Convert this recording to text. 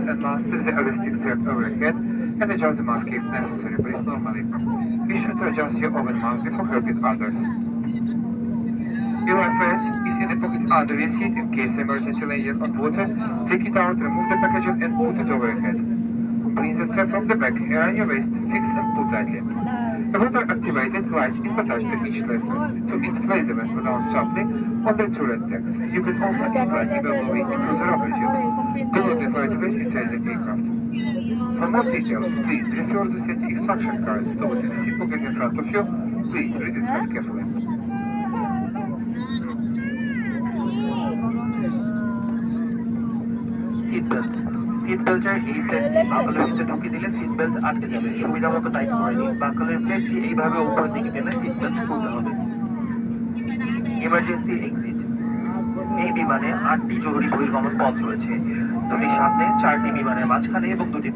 and masks the elastic strap overhead and adjust the mask if necessary, breathe normally. Be sure to adjust your own mask before helping others. Your reference is in the pocket under your seat in case emergency lands on water. Take it out, remove the packaging and put it over your head. Bring the strap from the back, around your waist, fix and pull tightly. The water-activated light is attached to each reference. To inflate the vessel down sharply on the two red tags. You can also inflate even moving into the rubber tube. Do not inflate waste inside the aircraft. For more details, please refer to the safety instruction cards stored in the seat pocket in front of you. Please read it very carefully. সিটবেল্টের এই সেটটি বাকলের ভিতরে ঢুকিয়ে দিলে seatbelt আটকে যাবে। সুবিধা মতো tight করে নিন। বাকলের প্লেটটি এইভাবে উপরের দিকে টেনে সিটবেল্ট খুলতে হবে। Emergency exit. এই বিমানে 8টি জরুরি বহির্গমন পথ রয়েছে, 2টি সামনে, 4টি বিমানের মাঝখানে এবং 2টি